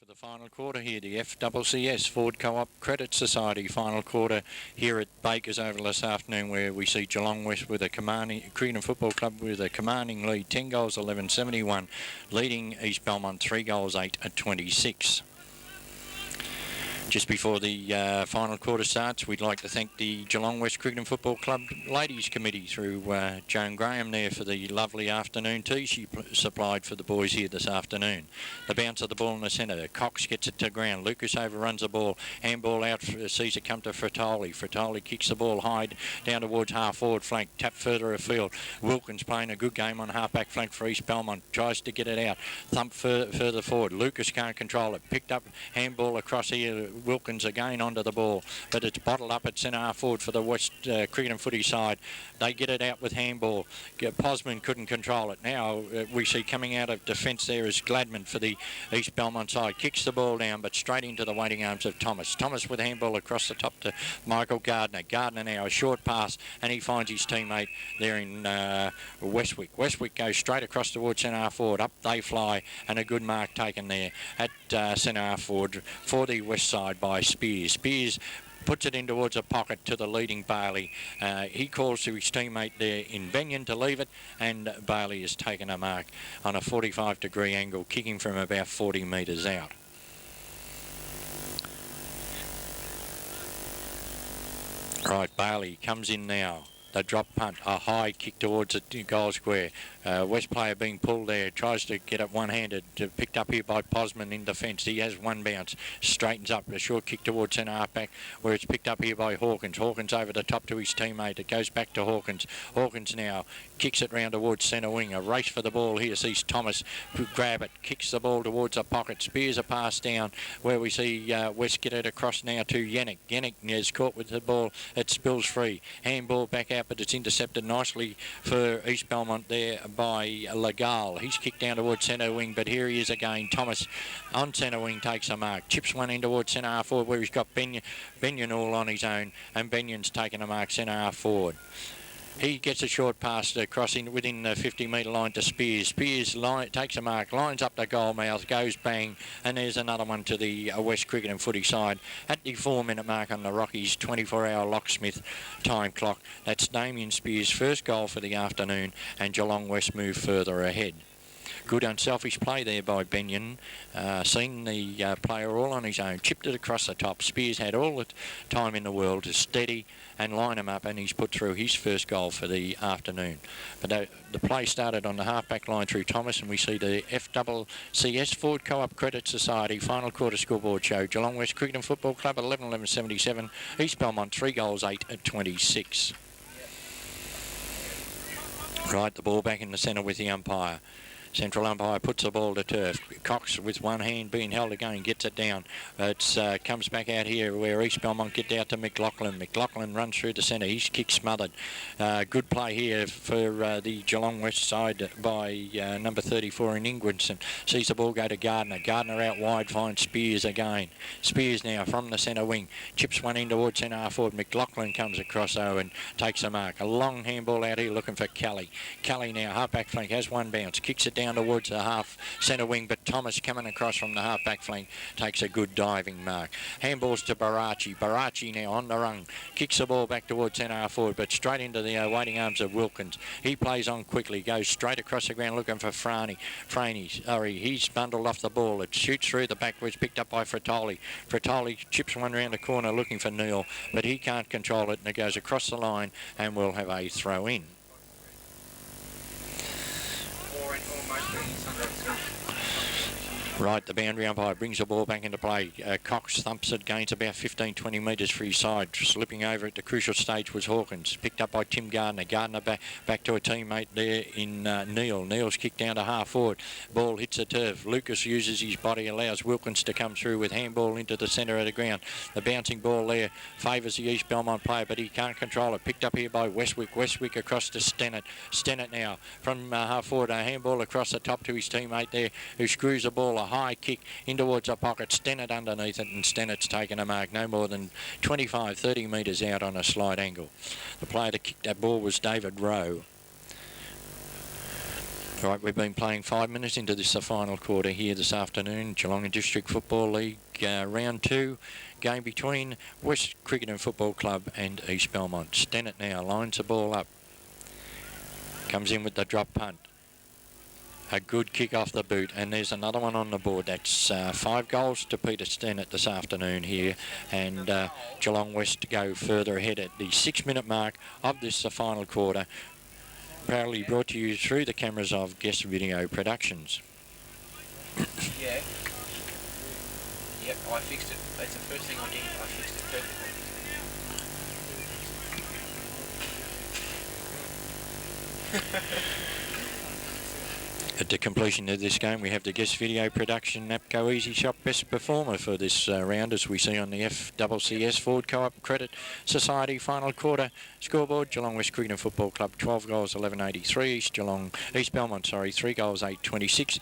for the final quarter here, the FCCS Ford Co-op Credit Society final quarter here at Bakers Oval this afternoon, where we see Geelong West with a commanding, Creedon Football Club with a commanding lead, 10 goals, 11-71, leading East Belmont 3 goals, 8-26. Just before the final quarter starts, we'd like to thank the Geelong West Cricket Football Club Ladies Committee through Joan Graham there for the lovely afternoon tea she supplied for the boys here this afternoon. The bounce of the ball in the centre. Cox gets it to ground. Lucas overruns the ball. Handball out, sees it come to Fratoli. Fratoli kicks the ball high down towards half forward flank. Tap further afield. Wilkins playing a good game on half back flank for East Belmont. Tries to get it out. Thump further forward. Lucas can't control it. Picked up handball across here. Wilkins again onto the ball, but it's bottled up at centre half forward for the West Cricket Footy side. They get it out with handball. Posman couldn't control it. Now we see coming out of defence there is Gladman for the East Belmont side. Kicks the ball down, but straight into the waiting arms of Thomas. Thomas with handball across the top to Michael Gardner. Gardner now a short pass, and he finds his teammate there in Westwick. Westwick goes straight across towards centre half forward. Up they fly, and a good mark taken there at centre half forward for the West side by Spears. Spears puts it in towards a pocket to the leading Bailey. He calls to his teammate there in Benyon to leave it, and Bailey has taken a mark on a 45-degree angle, kicking from about 40 metres out. Right, Bailey comes in now. The drop punt, a high kick towards the goal square. West player being pulled there, tries to get it one-handed, picked up here by Posman in defence. He has one bounce, straightens up, a short kick towards centre half-back, where it's picked up here by Hawkins. Hawkins over the top to his teammate. It goes back to Hawkins. Hawkins now kicks it round towards centre wing. A race for the ball here sees Thomas grab it, kicks the ball towards a pocket. Spears a pass down, where we see West get it across now to Yannick. Yannick is caught with the ball. It spills free. Handball back out, but it's intercepted nicely for East Belmont there by Legal. He's kicked down towards centre wing, but here he is again. Thomas on centre wing takes a mark. Chips one in towards centre half forward, where he's got Benyon all on his own, and Benyon's taken a mark centre half forward. He gets a short pass across within the 50-metre line to Spears. Spears takes a mark, lines up the goal mouth, goes bang, and there's another one to the West Cricket and Footy side at the 4-minute mark on the Rockies 24-hour locksmith time clock. That's Damien Spears' first goal for the afternoon, and Geelong West move further ahead. Good unselfish play there by Benyon, seeing the player all on his own, chipped it across the top. Spears had all the time in the world to steady and line him up, and he's put through his first goal for the afternoon. But the play started on the half-back line through Thomas, and we see the FCCS Ford Co-op Credit Society final quarter scoreboard show. Geelong West Cricket and Football Club 11-11-77, East Belmont 3 goals, 8-26. Right, the ball back in the centre with the umpire. Central umpire puts the ball to turf. Cox with one hand being held again, gets it down. It comes back out here where East Belmont get out to McLaughlin. McLaughlin runs through the centre. He's kick smothered. Good play here for the Geelong West side by number 34 in Ingridson. Sees the ball go to Gardner. Gardner out wide finds Spears again. Spears now from the centre wing. Chips one in towards centre half forward. McLaughlin comes across though and takes a mark. A long handball out here looking for Kelly. Kelly now half back flank has one bounce. Kicks it down towards the half centre wing, but Thomas coming across from the half back flank takes a good diving mark. Handballs to Barachi. Barachi now on the run, kicks the ball back towards centre half forward, but straight into the waiting arms of Wilkins. He plays on quickly, goes straight across the ground looking for Franey. He's bundled off the ball. It shoots through the backwards, picked up by Fratoli. Fratoli chips one round the corner looking for Neil, but he can't control it, and it goes across the line, and we'll have a throw in. Right, the boundary umpire brings the ball back into play. Cox thumps it, gains about 15-20 metres for his side. Slipping over at the crucial stage was Hawkins. Picked up by Tim Gardner. Gardner back to a teammate there in Neil. Neil's kicked down to half forward. Ball hits the turf. Lucas uses his body, allows Wilkins to come through with handball into the centre of the ground. The bouncing ball there favours the East Belmont player, but he can't control it. Picked up here by Westwick. Westwick across to Stennett. Stennett now from half forward. A handball across the top to his teammate there, who screws the ball. A high kick in towards a pocket. Stennett underneath it, and Stennett's taken a mark no more than 25-30 metres out on a slight angle. The player that kicked that ball was David Rowe. Right, we've been playing 5 minutes into this, the final quarter here this afternoon. Geelong District Football League round 2, game between West Cricket and Football Club and East Belmont. Stennett now lines the ball up, comes in with the drop punt. A good kick off the boot, and there's another one on the board. That's 5 goals to Peter Stennett this afternoon here, and Geelong West to go further ahead at the 6-minute mark of this, the final quarter. Proudly brought to you through the cameras of Guest Video Productions. Yeah. Yep, I fixed it. That's the first thing I did. I fixed it perfectly. At the completion of this game, we have the Guest Video Production Napco Easy Shop Best Performer for this round, as we see on the FCCS Ford Co-op Credit Society final quarter scoreboard. Geelong West Cricket and Football Club 12 goals 11.83, East Belmont 3 goals 8.26.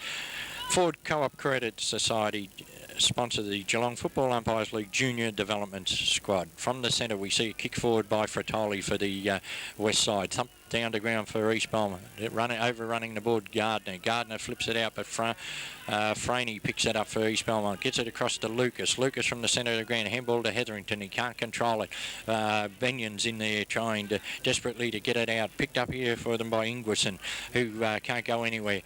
Ford Co-op Credit Society sponsor the Geelong Football Umpires League Junior Development Squad. From the centre, we see a kick forward by Fratoli for the west side. Thump down to ground for East Belmont. Overrunning the board, Gardner. Gardner flips it out, but Franey picks it up for East Belmont. Gets it across to Lucas. Lucas from the centre of the ground. Handball to Hetherington. He can't control it. Benyon's in there trying desperately to get it out. Picked up here for them by Ingwerson, who can't go anywhere.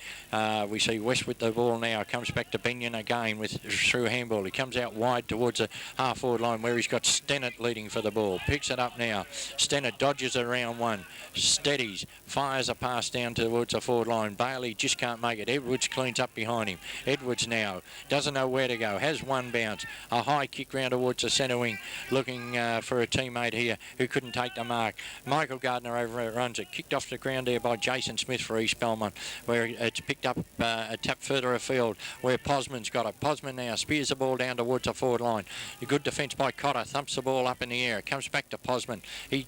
We see West with the ball now. Comes back to Benyon again through handball. He comes out wide towards the half-forward line where he's got Stennett leading for the ball. Picks it up now. Stennett dodges around one. Steadies. Fires a pass down towards the forward line. Bailey just can't make it. Edwards cleans up behind him. Edwards now doesn't know where to go. Has one bounce. A high kick round towards the centre wing. Looking for a teammate here who couldn't take the mark. Michael Gardner overruns it. Kicked off the ground there by Jason Smith for East Belmont, where it's picked up a tap further afield where Posman's got it. Posman now spears the ball down towards the forward line. A good defence by Cotter. Thumps the ball up in the air. It comes back to Posman. He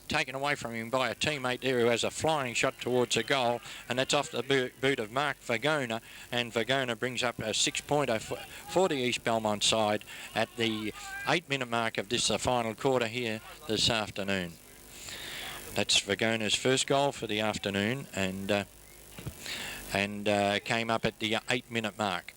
taken away from him by a teammate there who has a flying shot towards the goal, and that's off the boot of Mark Vagona, and Vagona brings up a 6-pointer for the East Belmont side at the 8-minute mark of this final quarter here this afternoon. That's Vagona's first goal for the afternoon, and came up at the 8-minute mark.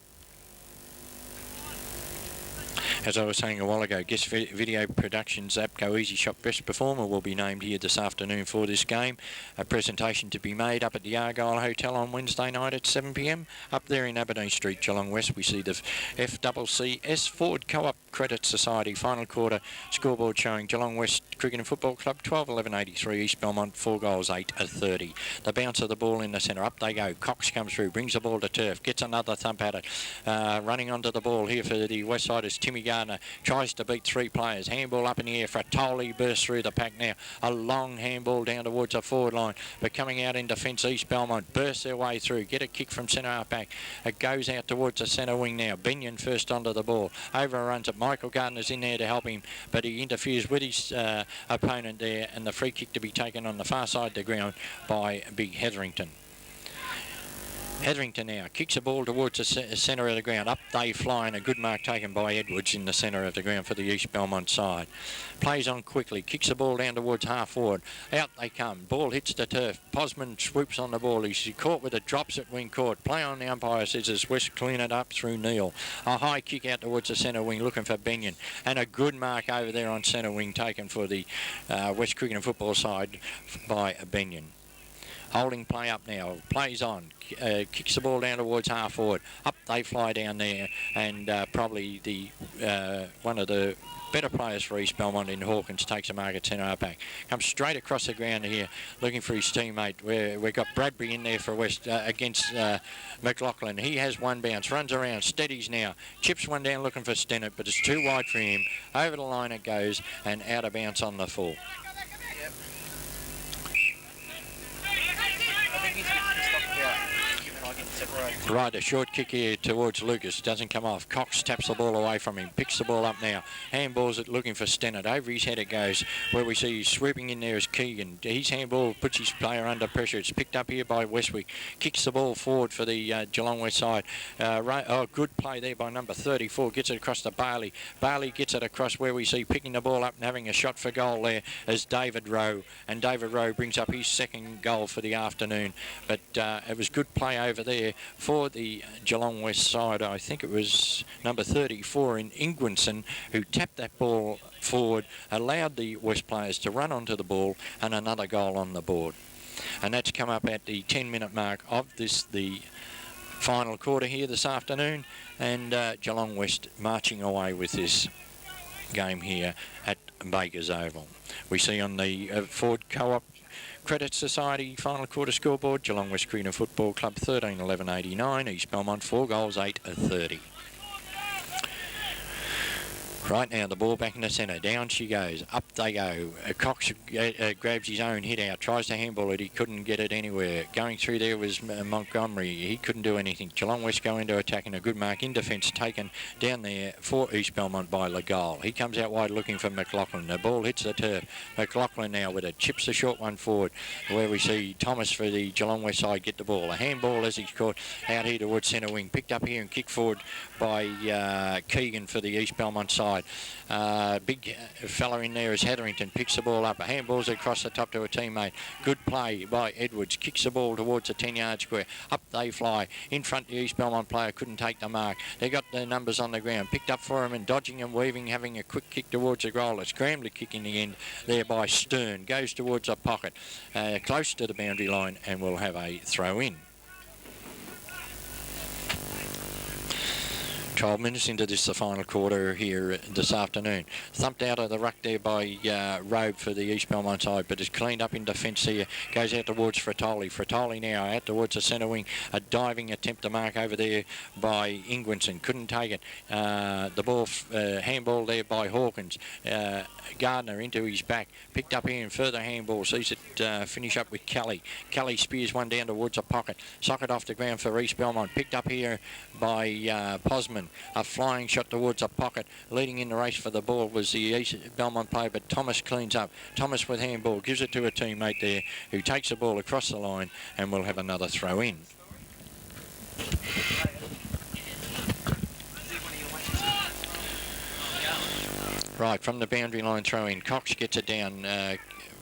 As I was saying a while ago, Guest Video Productions APCO Easy Shop Best Performer will be named here this afternoon for this game. A presentation to be made up at the Argyle Hotel on Wednesday night at 7 p.m. Up there in Aberdeen Street, Geelong West, we see the FCCS Ford Co-op Credit Society final quarter scoreboard showing Geelong West Cricket and Football Club 12-11-83, East Belmont 4 goals 8-30. The bounce of the ball in the centre, up they go. Cox comes through, brings the ball to turf, gets another thump at it. Running onto the ball here for the west side is Timmy Gardner. Tries to beat 3 players. Handball up in the air. Fratoli bursts through the pack now. A long handball down towards the forward line. But coming out in defence, East Belmont bursts their way through. Get a kick from centre half back. It goes out towards the centre wing now. Benyon first onto the ball. Overruns it. Michael Gardner's in there to help him, but he interferes with his opponent there, and the free kick to be taken on the far side of the ground by Big Hetherington. Hetherington now kicks the ball towards the centre of the ground. Up they fly, and a good mark taken by Edwards in the centre of the ground for the East Belmont side. Plays on quickly, kicks the ball down towards half forward. Out they come. Ball hits the turf. Posman swoops on the ball. He's caught with it, drops it when caught. Play on the umpire, says as West clean it up through Neil. A high kick out towards the centre wing, looking for Benyon. And a good mark over there on centre wing taken for the West Cricket and Football side by Benyon. Holding play up now, plays on, kicks the ball down towards half forward. Up they fly down there, and probably the one of the better players for East Belmont in Hawkins takes a mark at centre half back. Comes straight across the ground here, looking for his teammate. We've got Bradbury in there for West against McLaughlin. He has one bounce, runs around, steadies now, chips one down looking for Stennett, but it's too wide for him. Over the line it goes, and out of bounds on the full. I think he's getting pissed off about giving I can separate Right, a short kick here towards Lucas. Doesn't come off. Cox taps the ball away from him. Picks the ball up now. Handballs it looking for Stennett. Over his head it goes. Where we see swooping in there is Keegan. His handball puts his player under pressure. It's picked up here by Westwick. Kicks the ball forward for the Geelong West side. Good play there by number 34. Gets it across to Bailey. Bailey gets it across where we see picking the ball up and having a shot for goal there is David Rowe. And David Rowe brings up his second goal for the afternoon. But it was good play over there for the Geelong West side. I think it was number 34 in Ingwinson who tapped that ball forward, allowed the West players to run onto the ball, and another goal on the board. And that's come up at the 10-minute mark of the final quarter here this afternoon, and Geelong West marching away with this game here at Baker's Oval. We see on the Ford Co-op Credit Society final quarter scoreboard, Geelong West Cretan Football Club 13-11-89, East Belmont 4 goals 8-30. Right now, the ball back in the centre. Down she goes. Up they go. Cox grabs his own hit out. Tries to handball it. He couldn't get it anywhere. Going through there was Montgomery. He couldn't do anything. Geelong West go into attack and a good mark in defence taken down there for East Belmont by Legal. He comes out wide looking for McLaughlin. The ball hits the turf. McLaughlin now with it. Chips the short one forward where we see Thomas for the Geelong West side get the ball. A handball as he's caught out here towards centre wing. Picked up here and kicked forward by Keegan for the East Belmont side. Big fella in there is Hetherington. Picks the ball up. A handball's across the top to a teammate. Good play by Edwards. Kicks the ball towards the 10-yard square. Up they fly. In front, the East Belmont player couldn't take the mark. They got the numbers on the ground. Picked up for him and dodging and weaving, having a quick kick towards the goal. A scrambler kick in the end there by Stern. Goes towards a pocket. Close to the boundary line and will have a throw in. 12 minutes into this, the final quarter here this afternoon. Thumped out of the ruck there by Robe for the East Belmont side, but it's cleaned up in defence here. Goes out towards Fratoli. Fratoli now out towards the centre wing. A diving attempt to mark over there by Ingwinson. Couldn't take it. The ball, handball there by Hawkins. Gardner into his back. Picked up here and further handball. Sees it finish up with Kelly. Kelly spears one down towards a pocket. Socket off the ground for East Belmont. Picked up here by Posman. A flying shot towards a pocket. Leading in the race for the ball was the East Belmont player, but Thomas cleans up. Thomas with handball. Gives it to a teammate there who takes the ball across the line and will have another throw in. Right, from the boundary line throw in. Cox gets it down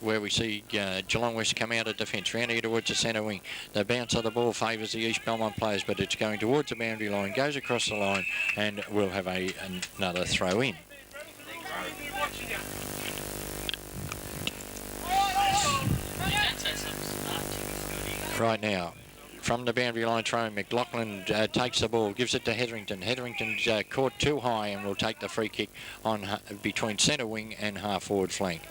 where we see Geelong West come out of defence, round here towards the centre wing. The bounce of the ball favours the East Belmont players, but it's going towards the boundary line, goes across the line, and we'll have another throw in. Right now, from the boundary line throw, McLaughlin takes the ball, gives it to Hetherington. Hetherington's caught too high and will take the free kick on between centre wing and half forward flank.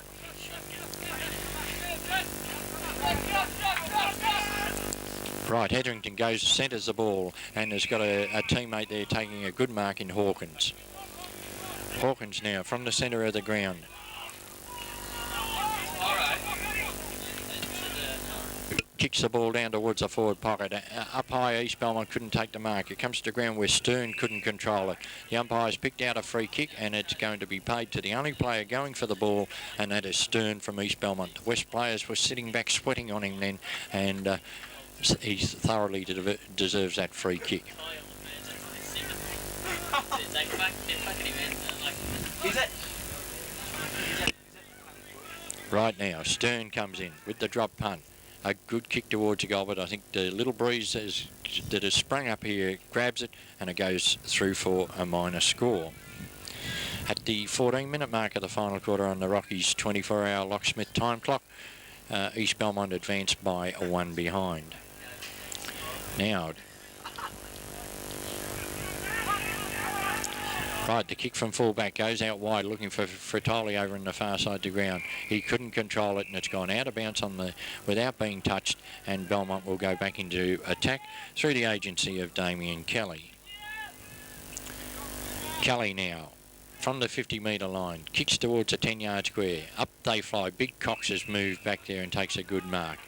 Right, Hetherington goes, centres the ball, and has got a teammate there taking a good mark in Hawkins. Hawkins now from the centre of the ground. Kicks the ball down towards the forward pocket. Up high, East Belmont couldn't take the mark. It comes to ground where Stern couldn't control it. The umpire's picked out a free kick, and it's going to be paid to the only player going for the ball, and that is Stern from East Belmont. The West players were sitting back sweating on him then, and he thoroughly deserves that free kick. Right now, Stern comes in with the drop punt. A good kick towards the goal, but I think the little breeze that has sprung up here grabs it, and it goes through for a minor score. At the 14-minute mark of the final quarter on the Rockies 24-hour locksmith time clock, East Belmont advanced by 1 behind. Now, right, the kick from fullback goes out wide, looking for Fratoli over in the far side of the ground. He couldn't control it, and it's gone out of bounds without being touched, and Belmont will go back into attack through the agency of Damien Kelly. Kelly now from the 50-metre line, kicks towards a 10-yard square. Up they fly. Big Cox has moved back there and takes a good mark.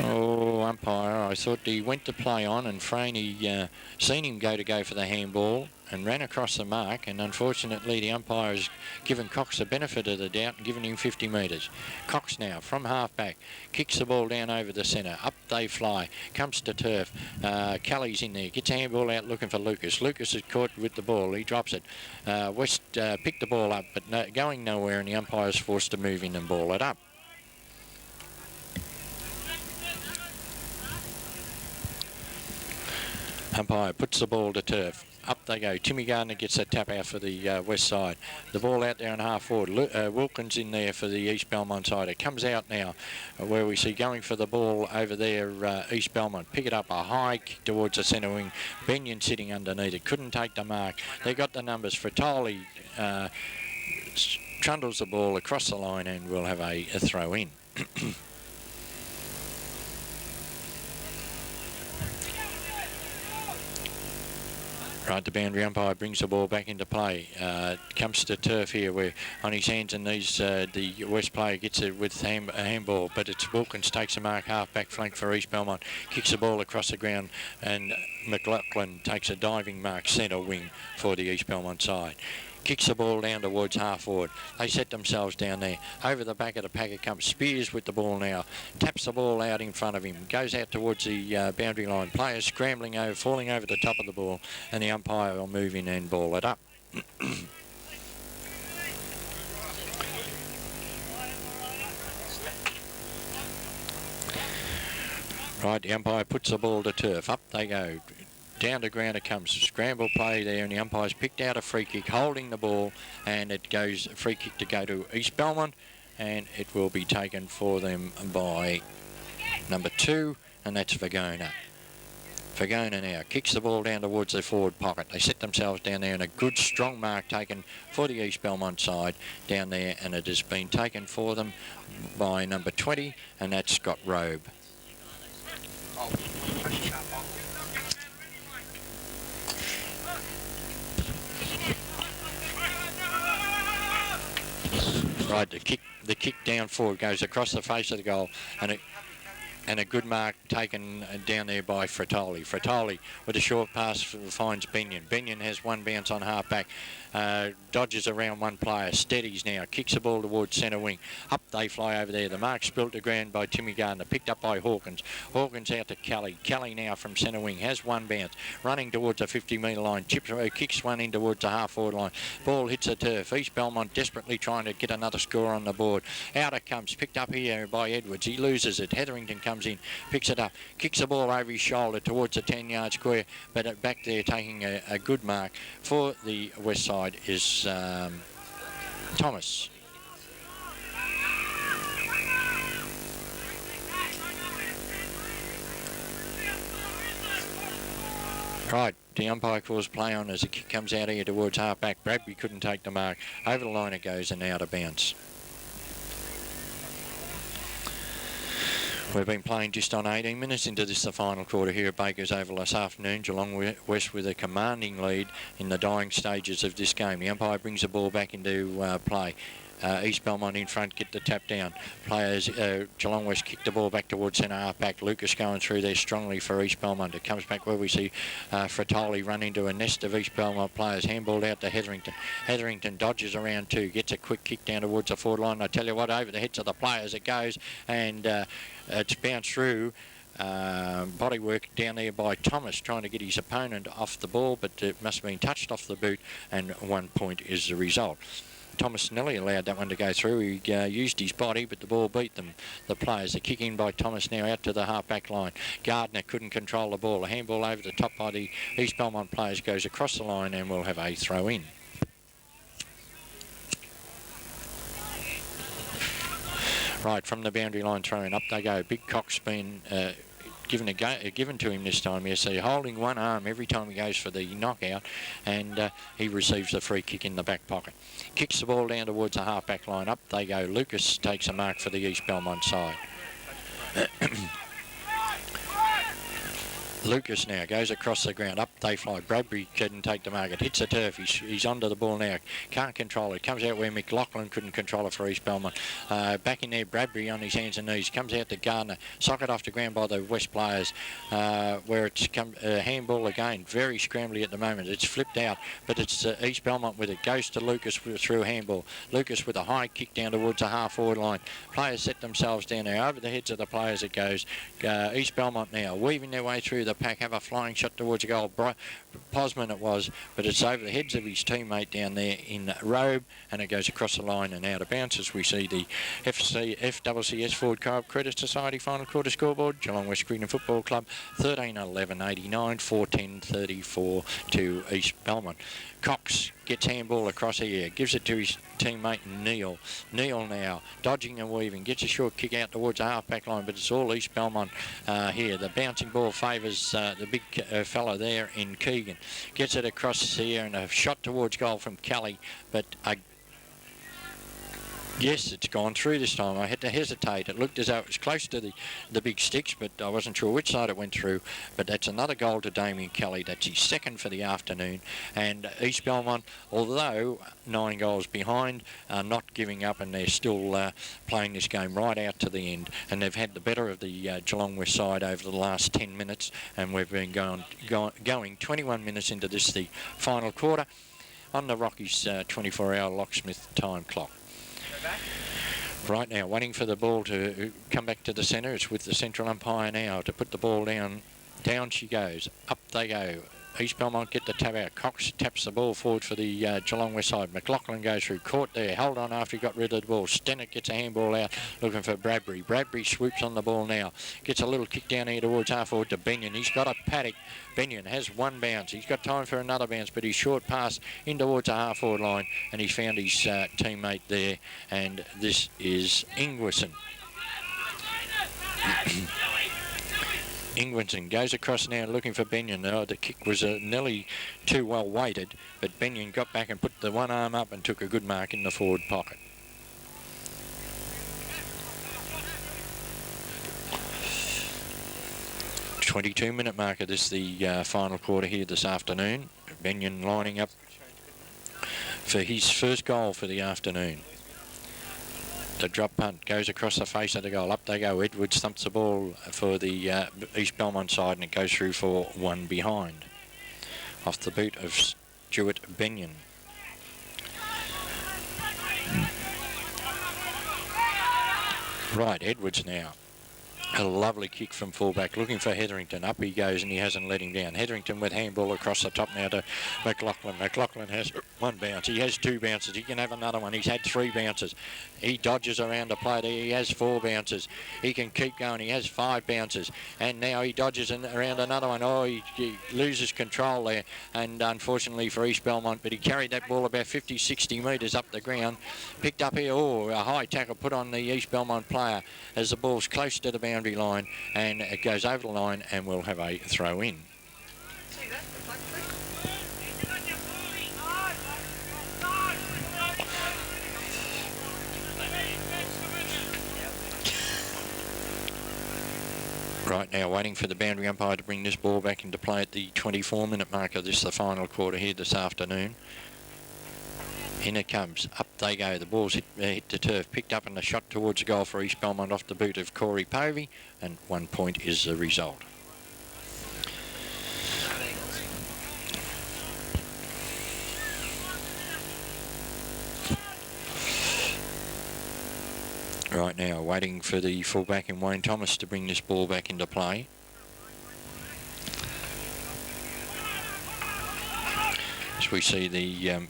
Oh, umpire. I thought he went to play on, and Franey seen him go for the handball and ran across the mark, and unfortunately the umpire has given Cox the benefit of the doubt and given him 50 metres. Cox now from half-back kicks the ball down over the centre. Up they fly. Comes to turf. Kelly's in there. Gets a handball out looking for Lucas. Lucas is caught with the ball. He drops it. West picked the ball up, but going nowhere, and the umpire's forced to move in and ball it up. Umpire puts the ball to turf. Up they go. Timmy Gardner gets a tap out for the west side. The ball out there on half forward. Wilkins in there for the East Belmont side. It comes out now where we see going for the ball over there East Belmont. Pick it up, a high kick towards the centre wing. Benyon sitting underneath it. Couldn't take the mark. They got the numbers. Fratoli trundles the ball across the line and will have a throw in. Right, the boundary umpire brings the ball back into play. Comes to turf here where on his hands and knees the West player gets it with a handball, but it's Wilkins takes a mark half-back flank for East Belmont, kicks the ball across the ground, and McLaughlin takes a diving mark centre wing for the East Belmont side. Kicks the ball down towards half forward. They set themselves down there. Over the back of the packet comes Spears with the ball now. Taps the ball out in front of him. Goes out towards the boundary line. Players scrambling over, falling over the top of the ball, and the umpire will move in and ball it up. Right, the umpire puts the ball to turf. Up they go. Down to ground it comes. Scramble play there, and the umpire's picked out a free kick, holding the ball, and it goes a free kick to go to East Belmont, and it will be taken for them by number 2, and that's Vergona. Vergona now kicks the ball down towards the forward pocket. They set themselves down there, and a good strong mark taken for the East Belmont side down there, and it has been taken for them by number 20, and that's Scott Robe. Right, the kick down forward goes across the face of the goal, and a good mark taken down there by Fratoli. Fratoli with a short pass finds Benyon. Benyon has one bounce on half-back, dodges around one player, steadies now, kicks the ball towards centre wing. Up they fly over there. The mark spilt to ground by Timmy Gardner, picked up by Hawkins. Hawkins out to Kelly. Kelly now from centre wing, has one bounce, running towards the 50-metre line, kicks one in towards the half-forward line. Ball hits the turf. East Belmont desperately trying to get another score on the board. Out it comes, picked up here by Edwards. He loses it. Hetherington comes in, picks it up, kicks the ball over his shoulder towards the 10-yard square, but back there taking a good mark for the west side is Thomas. Right, the umpire calls play on as the kick comes out here towards half-back. Bradbury couldn't take the mark. Over the line it goes and out of bounds. We've been playing just on 18 minutes into this, the final quarter here at Bakers Oval this afternoon. Geelong West with a commanding lead in the dying stages of this game. The umpire brings the ball back into play. East Belmont in front get the tap down. Players, Geelong West kick the ball back towards centre half back. Lucas going through there strongly for East Belmont. It comes back where we see Fratoli run into a nest of East Belmont players. Handball out to Hetherington. Hetherington dodges around 2, gets a quick kick down towards the forward line. I tell you what, over the heads of the players it goes, and it's bounced through. Bodywork down there by Thomas trying to get his opponent off the ball, but it must have been touched off the boot, and 1 point is the result. Thomas nearly allowed that one to go through. He used his body, but the ball beat them. The players, the kick in by Thomas now out to the half-back line. Gardner couldn't control the ball. A handball over the top by the East Belmont players goes across the line and will have a throw in. Right, from the boundary line throw in, up they go. Big Cock's been given to him this time. Yes, so holding one arm every time he goes for the knockout, and he receives the free kick in the back pocket. Kicks the ball down towards the half-back line. Up they go. Lucas takes a mark for the East Belmont side. Lucas now goes across the ground. Up they fly. Bradbury couldn't take the market. Hits the turf. He's onto the ball now. Can't control it. Comes out where McLaughlin couldn't control it for East Belmont. Back in there, Bradbury on his hands and knees. Comes out to Gardner. Socket off the ground by the West players, where it's come handball again. Very scrambly at the moment. It's flipped out, but it's East Belmont with it. Goes to Lucas through handball. Lucas with a high kick down towards the half-forward line. Players set themselves down there. Over the heads of the players it goes. East Belmont now weaving their way through the pack, have a flying shot towards a goal. Posman it was, but it's over the heads of his teammate down there in Robe, and it goes across the line and out of bounds as we see the FWCS Ford Co-op Credit Society final quarter scoreboard. Geelong West Cricket Football Club 13-11-89, 14-34 to East Belmont. Cox gets handball across here, gives it to his teammate Neil. Neil now dodging and weaving, gets a short kick out towards the half-back line, but it's all East Belmont here. The bouncing ball favours the big fella there in Keegan. Gets it across here and a shot towards goal from Kelly, but yes, it's gone through this time. I had to hesitate. It looked as though it was close to the big sticks, but I wasn't sure which side it went through. But that's another goal to Damien Kelly. That's his second for the afternoon. And East Belmont, although 9 goals behind, are not giving up, and they're still playing this game right out to the end. And they've had the better of the Geelong West side over the last 10 minutes, and we've been going 21 minutes into this, the final quarter, on the Rockies 24-hour locksmith time clock. Right now, waiting for the ball to come back to the centre. It's with the central umpire now to put the ball down. Down she goes. Up they go. East Belmont get the tap out. Cox taps the ball forward for the Geelong West side. McLaughlin goes through. Caught there. Held on after he got rid of the ball. Stennett gets a handball out looking for Bradbury. Bradbury swoops on the ball now. Gets a little kick down here towards half forward to Benyon. He's got a paddock. Benyon has one bounce. He's got time for another bounce, but he's short pass in towards the half forward line, and he's found his teammate there, and this is Ingwerson. Ingwerson goes across now looking for Benyon. Oh, the kick was nearly too well weighted, but Benyon got back and put the one arm up and took a good mark in the forward pocket. .22-minute marker. This is the final quarter here this afternoon. Benyon lining up for his first goal for the afternoon. The drop punt goes across the face of the goal. Up they go. Edwards thumps the ball for the East Belmont side, and it goes through for one behind. Off the boot of Stuart Benyon. Right, Edwards now. A lovely kick from fullback, looking for Hetherington. Up he goes, and he hasn't let him down. Hetherington with handball across the top now to McLaughlin. McLaughlin has one bounce. He has 2 bounces. He can have another one. He's had 3 bounces. He dodges around the play there. He has 4 bounces. He can keep going. He has 5 bounces. And now he dodges around another one. Oh, he loses control there. And unfortunately for East Belmont, but he carried that ball about 50, 60 metres up the ground. Picked up here. Oh, a high tackle put on the East Belmont player as the ball's close to the boundary line, and it goes over the line, and we'll have a throw in. Right now, waiting for the boundary umpire to bring this ball back into play at the 24-minute marker. This is the final quarter here this afternoon. In it comes. Up they go. The ball's hit the turf. Picked up and a shot towards the goal for East Belmont off the boot of Corey Povey, and 1 point is the result. Right now, waiting for the fullback in Wayne Thomas to bring this ball back into play. As we see the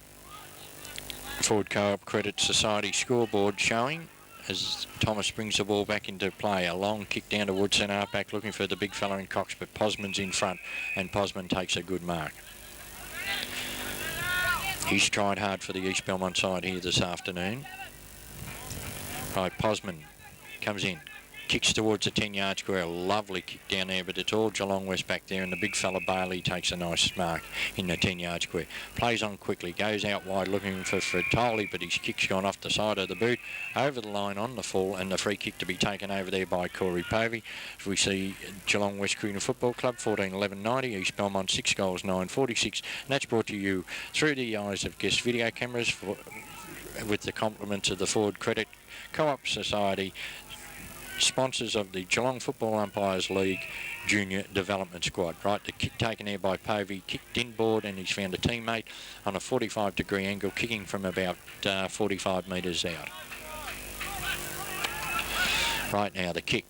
Ford Co-op Credit Society scoreboard showing as Thomas brings the ball back into play. A long kick down towards centre half-back looking for the big fella in Cox, but Posman's in front, and Posman takes a good mark. He's tried hard for the East Belmont side here this afternoon. Right, Posman comes in. kicks towards the 10-yard square. A lovely kick down there, but it's all Geelong West back there, and the big fella Bailey takes a nice mark in the 10-yard square. Plays on quickly, goes out wide looking for Fritoli, but his kick's gone off the side of the boot, over the line on the full, and the free kick to be taken over there by Corey Povey. We see Geelong West Cricket Football Club 14-11-90, East Belmont 6 goals 9-46, and that's brought to you through the eyes of guest video cameras with the compliments of the Ford Credit Co-op Society, sponsors of the Geelong Football Umpires League Junior Development Squad. Right, the kick taken there by Povey, kicked inboard, and he's found a teammate on a 45-degree angle, kicking from about 45 metres out. Right now, the kick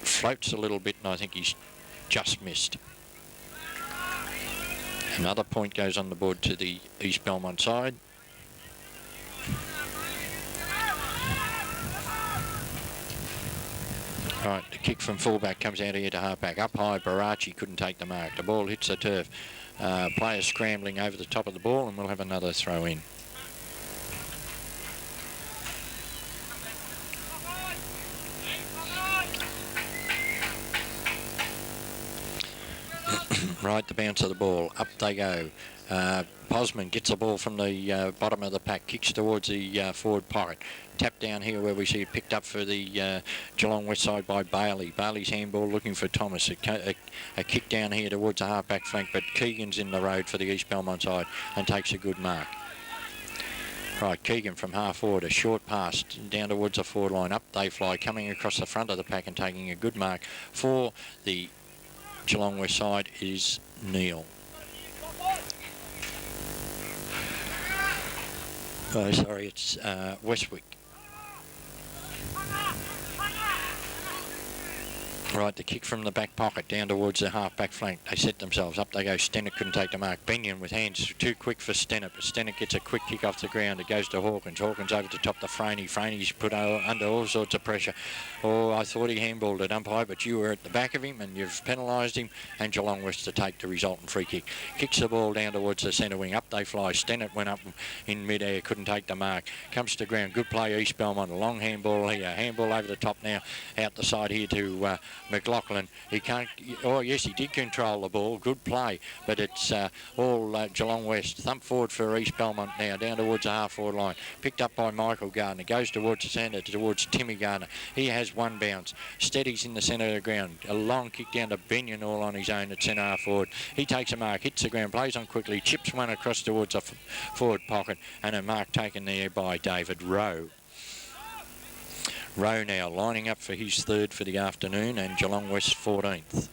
floats a little bit, and I think he's just missed. Another point goes on the board to the East Belmont side. Right, the kick from fullback comes out here to halfback. Up high, Barachi couldn't take the mark. The ball hits the turf. Players scrambling over the top of the ball, and we'll have another throw in. Right, the bounce of the ball. Up they go. Posman gets the ball from the bottom of the pack, kicks towards the forward pocket. Tap down here where we see it picked up for the Geelong West side by Bailey. Bailey's handball looking for Thomas. A kick down here towards the half-back flank, but Keegan's in the road for the East Belmont side and takes a good mark. Right, Keegan from half forward, a short pass down towards the forward line. Up they fly, coming across the front of the pack and taking a good mark for the Geelong West side is Neil. Oh, sorry, it's Westwick. Right, the kick from the back pocket down towards the half-back flank. They set themselves up. They go. Stennett couldn't take the mark. Benyon with hands too quick for Stennett, but Stennett gets a quick kick off the ground. It goes to Hawkins. Hawkins over to top the Franey. Franey's put under all sorts of pressure. Oh, I thought he handballed it umpire, but you were at the back of him and you've penalised him, and Geelong West to take the resultant free kick. Kicks the ball down towards the centre wing. Up they fly. Stennett went up in mid-air, couldn't take the mark. Comes to ground. Good play, East Belmont. A long handball here. Handball over the top now. Out the side here to McLaughlin. He can't. Oh yes, he did control the ball. Good play, but it's all Geelong West. Thump forward for East Belmont now, down towards the half-forward line. Picked up by Michael Gardner. Goes towards the centre, towards Timmy Gardner. He has one bounce. Steadies in the centre of the ground. A long kick down to Benyon all on his own at centre half forward. He takes a mark, hits the ground, plays on quickly, chips one across towards the forward pocket, and a mark taken there by David Rowe. Rowe now lining up for his third for the afternoon, and Geelong West 14th.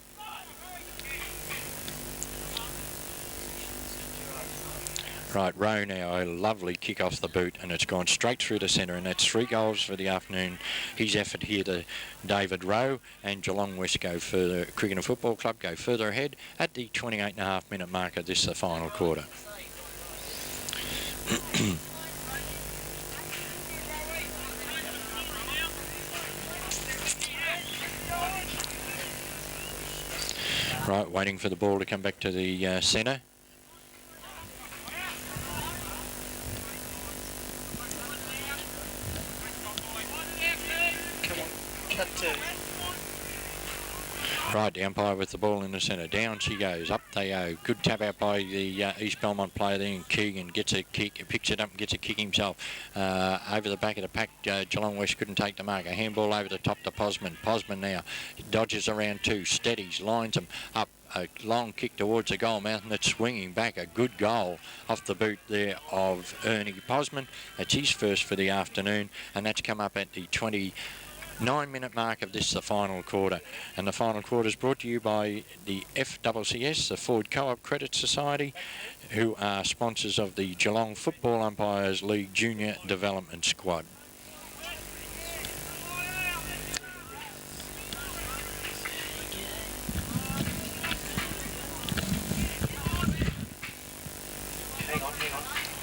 Right, Rowe now, a lovely kick off the boot, and it's gone straight through the centre, and that's 3 goals for the afternoon. His effort here to David Rowe, and Geelong West go further. Cricket and Football Club go further ahead at the 28.5-minute mark of this, the final quarter. Right, waiting for the ball to come back to the centre. Come on, cut to. Right, the umpire with the ball in the centre. Down she goes. Up they go. Good tap out by the East Belmont player there. And Keegan gets a kick, picks it up and gets a kick himself. Over the back of the pack, Geelong West couldn't take the mark. A handball over the top to Posman. Posman now dodges around 2, steadies, lines them up. A long kick towards the goal mouth, and it's swinging back. A good goal off the boot there of Ernie Posman. That's his first for the afternoon, and that's come up at the 29-minute mark of this, the final quarter. And the final quarter is brought to you by the FWCS, the Ford Co-op Credit Society, who are sponsors of the Geelong Football Umpires League Junior Development Squad. Hang on.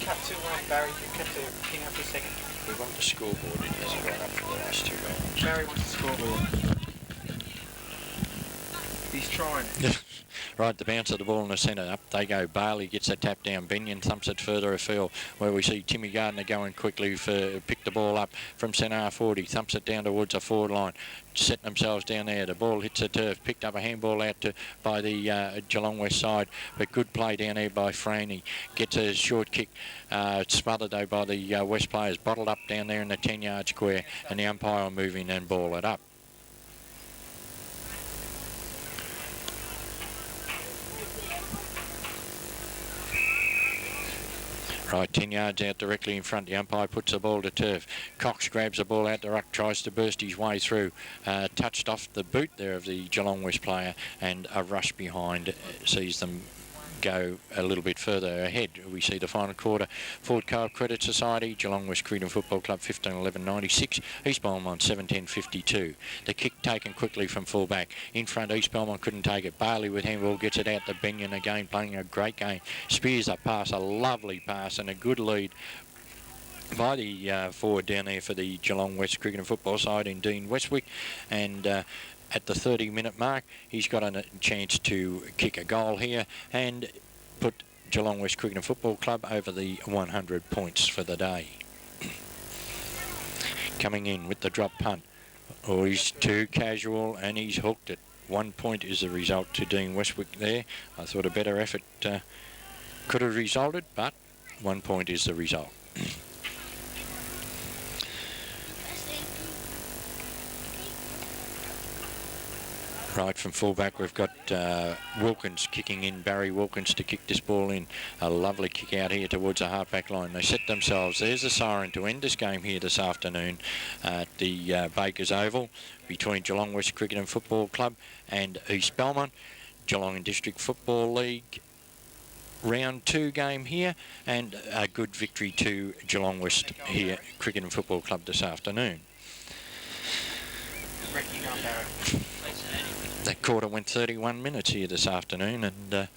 Cut to Barry. Cut to. Hang on for a second. We want the scoreboard. It hasn't gone up for the last 2 goals. Barry wants a scoreboard. He's trying. Right, the bounce of the ball in the centre. Up they go. Bailey gets a tap down. Benyon thumps it further afield, where we see Timmy Gardner going quickly for pick the ball up from centre half forward. He thumps it down towards the forward line. Setting themselves down there. The ball hits the turf. Picked up a handball out by the Geelong West side, but good play down there by Franey. Gets a short kick. Smothered though by the West players. Bottled up down there in the 10-yard square, and the umpire will move in and ball it up. Right, 10 yards out directly in front. The umpire puts the ball to turf. Cox grabs the ball out the ruck, tries to burst his way through. Touched off the boot there of the Geelong West player, and a rush behind sees them go a little bit further ahead. We see the final quarter. Ford Co-op Credit Society, Geelong West Creedon Football Club 15-11-96, East Belmont 17-52. The kick taken quickly from full back. In front, East Belmont couldn't take it. Bailey with handball gets it out to Benyon again, playing a great game. Spears a pass, a lovely pass, and a good lead by the forward down there for the Geelong West Cricket and Football side in Dean Westwick, and at the 30-minute mark, he's got a chance to kick a goal here and put Geelong West Cricket and Football Club over the 100 points for the day. Coming in with the drop punt. Oh, he's too casual and he's hooked it. 1 point is the result to Dean Westwick there. I thought a better effort could have resulted, but 1 point is the result. Right, from fullback we've got Wilkins kicking in, Barry Wilkins to kick this ball in. A lovely kick out here towards the half-back line. They set themselves. There's a siren to end this game here this afternoon at the Bakers Oval between Geelong West Cricket and Football Club and East Belmont. Geelong and District Football League round 2 game here, and a good victory to Geelong West here, Cricket and Football Club this afternoon. That quarter went 31 minutes here this afternoon, and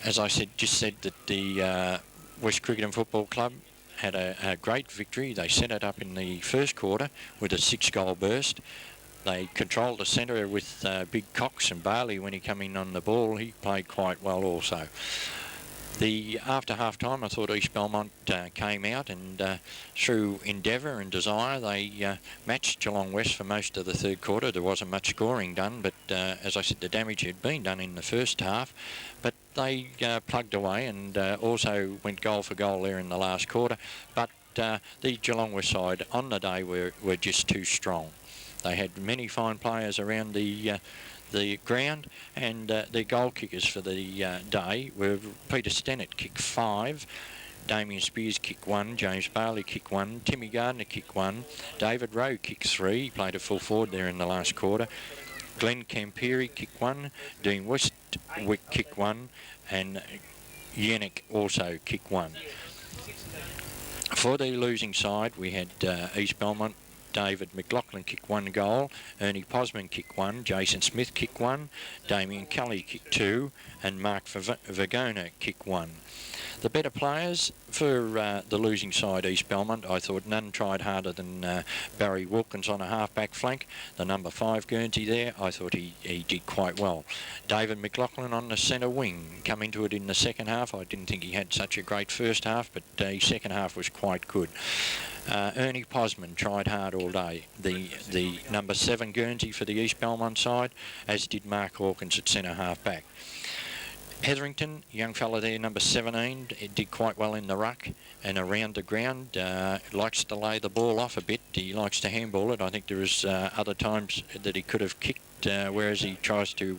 as I just said that the West Cricket and Football Club had a great victory. They set it up in the first quarter with a 6-goal burst. They controlled the centre with Big Cox, and Bailey, when he came in on the ball, he played quite well also. After half-time, I thought East Belmont came out, and through endeavour and desire, they matched Geelong West for most of the third quarter. There wasn't much scoring done, but as I said, the damage had been done in the first half. But they plugged away and also went goal for goal there in the last quarter. But the Geelong West side on the day were just too strong. They had many fine players around the ground, and their goal kickers for the day were Peter Stennett kicked 5, Damien Spears kicked 1, James Bailey kicked 1, Timmy Gardner kicked 1, David Rowe kicked 3, he played a full forward there in the last quarter, Glenn Camperi kicked 1, Dean Westwick kicked 1, and Yannick also kicked 1. For the losing side, we had East Belmont. David McLaughlin kicked 1 goal, Ernie Posman kicked 1, Jason Smith kicked 1, Damien Kelly kicked 2, and Mark Vergona kicked 1. The better players for the losing side, East Belmont, I thought none tried harder than Barry Wilkins on a half-back flank. The number 5 Guernsey there, I thought he did quite well. David McLaughlin on the centre wing, come into it in the second half. I didn't think he had such a great first half, but his second half was quite good. Ernie Posman tried hard all day. The number 7 Guernsey for the East Belmont side, as did Mark Hawkins at centre half-back. Hetherington, young fella there, number 17, did quite well in the ruck and around the ground. Likes to lay the ball off a bit. He likes to handball it. I think there was other times that he could have kicked, whereas he tries to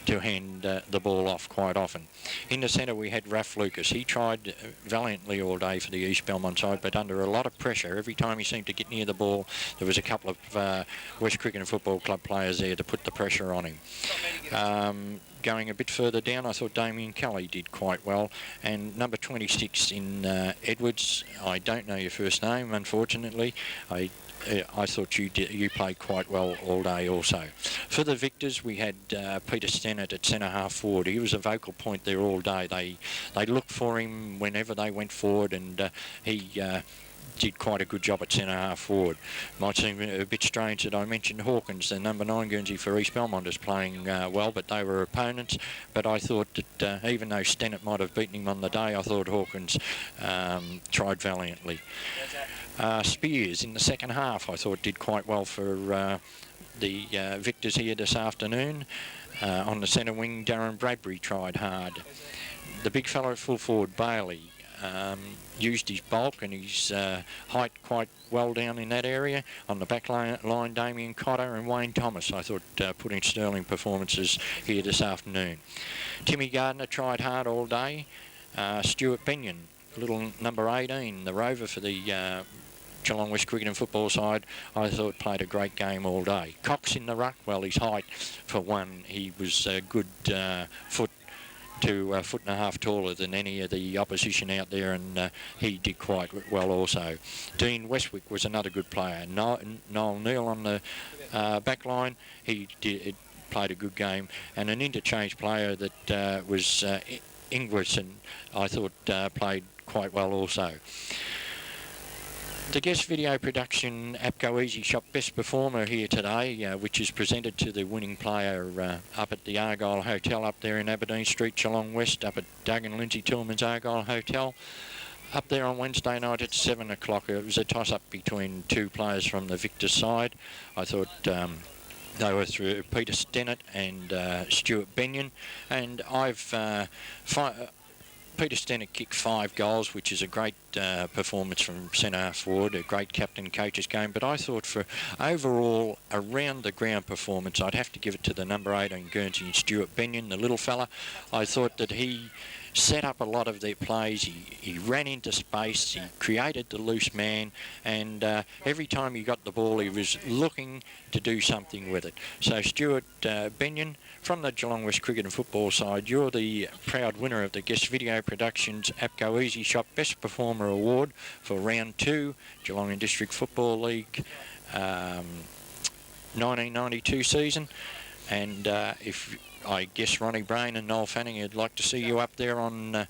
hand the ball off quite often. In the centre we had Ralph Lucas. He tried valiantly all day for the East Belmont side, but under a lot of pressure. Every time he seemed to get near the ball, there was a couple of West Cricket and Football Club players there to put the pressure on him. Going a bit further down, I thought Damien Kelly did quite well, and number 26 in Edwards, I don't know your first name, unfortunately. I thought you played quite well all day also. For the victors, we had Peter Stennett at centre half forward. He was a vocal point there all day. They looked for him whenever they went forward, and he did quite a good job at centre half forward. Might seem a bit strange that I mentioned Hawkins, the number 9 Guernsey for East Belmont, is playing well, but they were opponents. But I thought that even though Stennett might have beaten him on the day, I thought Hawkins tried valiantly. Spears in the second half I thought did quite well for the victors here this afternoon. On the centre wing, Darren Bradbury tried hard. The big fellow at full forward, Bailey, used his bulk and his height quite well down in that area. On the back line, Damien Cotter and Wayne Thomas, I thought, put in sterling performances here this afternoon. Timmy Gardner tried hard all day. Stuart Benyon, little number 18, the rover for the Geelong West cricket and football side, I thought played a great game all day. Cox in the ruck, well, his height, for one, he was a good foot to a foot and a half taller than any of the opposition out there, and he did quite well also. Dean Westwick was another good player. Noel Neal on the back line, he played a good game, and an interchange player that was Ingwerson, I thought played quite well also. The guest video production APCO Easy Shop Best Performer here today, which is presented to the winning player up at the Argyle Hotel up there in Aberdeen Street, Geelong West, up at Doug and Lindsay Tillman's Argyle Hotel. Up there on Wednesday night at 7 o'clock, it was a toss-up between two players from the victor's side. I thought they were through Peter Stennett and Stuart Benyon, and Peter Stennett kicked 5 goals, which is a great performance from centre half forward, a great captain coach's game. But I thought for overall around the ground performance, I'd have to give it to the number 18 Guernsey and Stuart Benyon, the little fella. I thought that he set up a lot of their plays. He ran into space, he created the loose man, and every time he got the ball he was looking to do something with it. So Stuart Benyon, from the Geelong West Cricket and Football side, you're the proud winner of the Guest Video Productions APCO Easy Shop Best Performer Award for Round 2, Geelong and District Football League 1992 season. And if I guess Ronnie Brain and Noel Fanning would like to see you up there on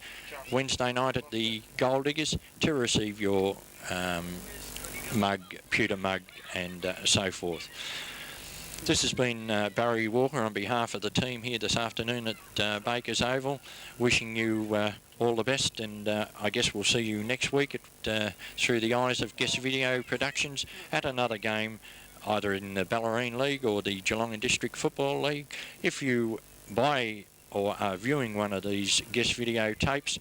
Wednesday night at the Gold Diggers to receive your mug, pewter mug, and so forth. This has been Barry Walker on behalf of the team here this afternoon at Baker's Oval, wishing you all the best, and I guess we'll see you next week at, through the eyes of Guest Video Productions at another game, either in the Ballerine League or the Geelong and District Football League. If you buy or are viewing one of these guest video tapes,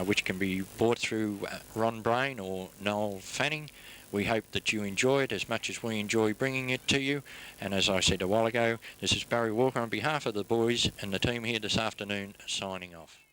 which can be bought through Ron Brain or Noel Fanning, we hope that you enjoy it as much as we enjoy bringing it to you. And as I said a while ago, this is Barry Walker on behalf of the boys and the team here this afternoon, signing off.